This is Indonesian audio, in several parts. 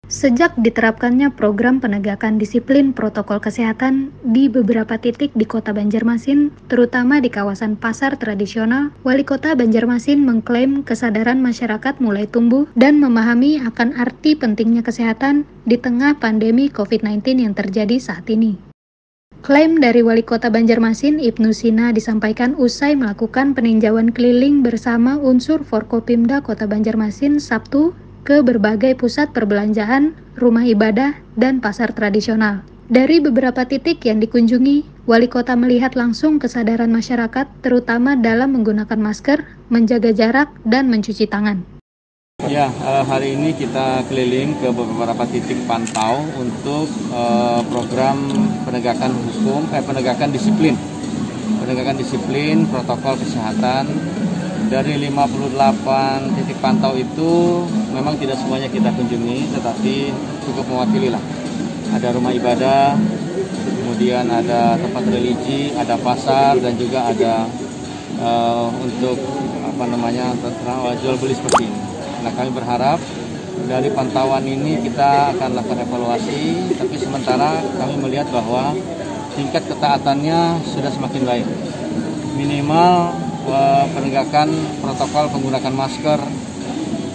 Sejak diterapkannya program penegakan disiplin protokol kesehatan di beberapa titik di Kota Banjarmasin, terutama di kawasan pasar tradisional, Wali Kota Banjarmasin mengklaim kesadaran masyarakat mulai tumbuh dan memahami akan arti pentingnya kesehatan di tengah pandemi COVID-19 yang terjadi saat ini. Klaim dari Wali Kota Banjarmasin, Ibnu Sina, disampaikan usai melakukan peninjauan keliling bersama unsur Forkopimda Kota Banjarmasin Sabtu ke berbagai pusat perbelanjaan, rumah ibadah, dan pasar tradisional. Dari beberapa titik yang dikunjungi, Wali Kota melihat langsung kesadaran masyarakat, terutama dalam menggunakan masker, menjaga jarak, dan mencuci tangan. Ya, hari ini kita keliling ke beberapa titik pantau untuk program penegakan disiplin protokol kesehatan. Dari 58 titik pantau itu memang tidak semuanya kita kunjungi, tetapi cukup mewakili lah. Ada rumah ibadah, kemudian ada tempat religi, ada pasar, dan juga ada untuk jual beli seperti ini. Nah, kami berharap dari pantauan ini kita akan lakukan evaluasi, tapi sementara kami melihat bahwa tingkat ketaatannya sudah semakin baik. Minimal penegakan protokol penggunaan masker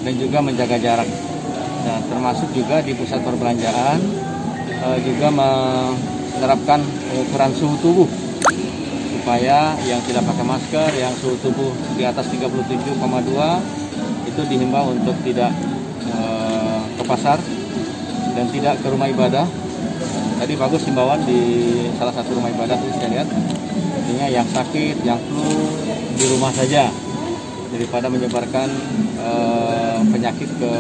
dan juga menjaga jarak. Nah, termasuk juga di pusat perbelanjaan juga menerapkan ukuran suhu tubuh supaya yang tidak pakai masker, yang suhu tubuh di atas 37,2 itu dihimbau untuk tidak ke pasar dan tidak ke rumah ibadah. Tadi bagus himbauan di salah satu rumah ibadah itu saya lihat, artinya yang sakit, yang flu di rumah saja daripada menyebarkan penyakit ke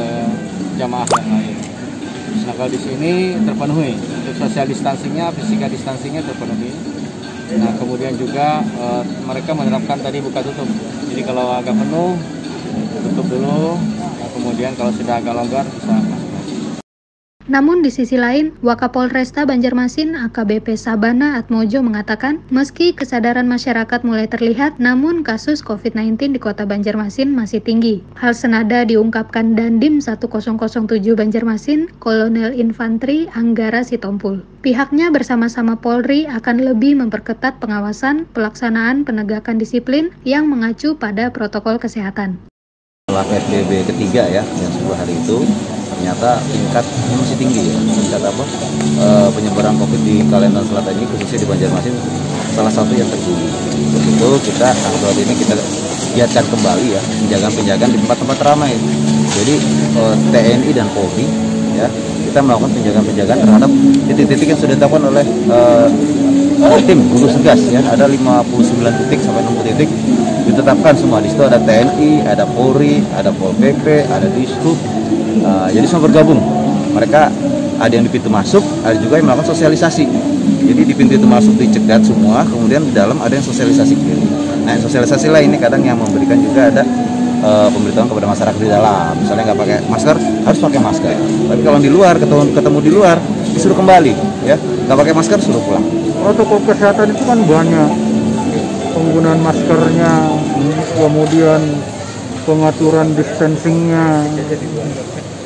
jamaah yang lain. Nah, kalau di sini terpenuhi untuk social distancingnya, physical distancingnya terpenuhi. Nah, kemudian juga mereka menerapkan tadi buka tutup. Jadi kalau agak penuh tutup dulu, nah, kemudian kalau sudah agak longgar bisa masuk. Namun di sisi lain, Wakapolresta Banjarmasin AKBP Sabana Atmojo mengatakan, meski kesadaran masyarakat mulai terlihat, namun kasus COVID-19 di Kota Banjarmasin masih tinggi. Hal senada diungkapkan Dandim 1007 Banjarmasin, Kolonel Infantri Anggara Sitompul. Pihaknya bersama-sama Polri akan lebih memperketat pengawasan pelaksanaan penegakan disiplin yang mengacu pada protokol kesehatan. Setelah PSBB ketiga ya, yang 10 hari itu, ternyata tingkat masih tinggi ya, tingkat penyebaran COVID di Kalimantan Selatan ini, khususnya di Banjarmasin, salah satu yang tertinggi. Untuk itu kita saat ini kita giatkan kembali ya, penjagaan di tempat-tempat ramai. Jadi TNI dan Polri ya, kita melakukan penjagaan terhadap titik-titik yang sudah dilakukan oleh tim gugus tugas ya, ada 59 titik sampai 60 titik ditetapkan semua. Di situ ada TNI, ada Polri, ada Pol PP, ada Dishub. Jadi semua bergabung. Mereka ada yang di pintu masuk, ada juga yang melakukan sosialisasi. Jadi di pintu itu masuk dicegat semua, kemudian di dalam ada yang sosialisasi keliling. Nah, sosialisasi lah ini kadang yang memberikan juga ada pemberitahuan kepada masyarakat di dalam. Misalnya nggak pakai masker, harus pakai masker. Tapi kalau di luar, ketemu di luar, disuruh kembali, ya. Nggak pakai masker, suruh pulang. Protokol kesehatan itu kan banyak. Penggunaan maskernya, kemudian pengaturan distancingnya,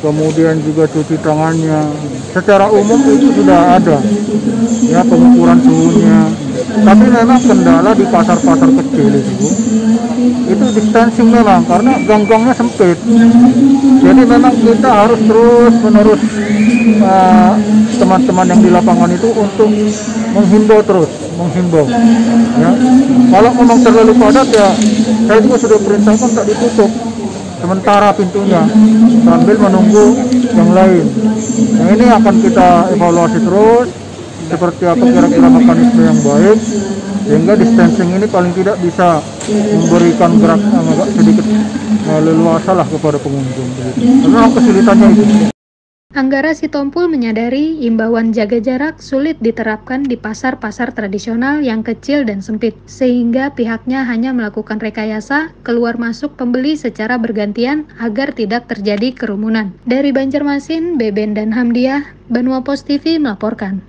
kemudian juga cuci tangannya. Secara umum itu sudah ada, ya, pengukuran suhunya. Tapi memang kendala di pasar-pasar kecil itu distancing memang, karena gang-gangnya sempit. Jadi memang kita harus terus-menerus teman-teman yang di lapangan itu untuk menghimbau ya. Kalau memang terlalu padat ya, saya juga sudah perintahkan tak ditutup sementara pintunya sambil menunggu yang lain. Nah, ini akan kita evaluasi terus seperti apa kira-kira mekanisme yang baik sehingga distancing ini paling tidak bisa memberikan gerak agak sedikit leluasa lah kepada pengunjung. Karena kesulitannya itu. Anggara Sitompul menyadari imbauan jaga jarak sulit diterapkan di pasar-pasar tradisional yang kecil dan sempit, sehingga pihaknya hanya melakukan rekayasa keluar masuk pembeli secara bergantian agar tidak terjadi kerumunan. Dari Banjarmasin, Beben dan Hamdiah, Banua Pos TV melaporkan.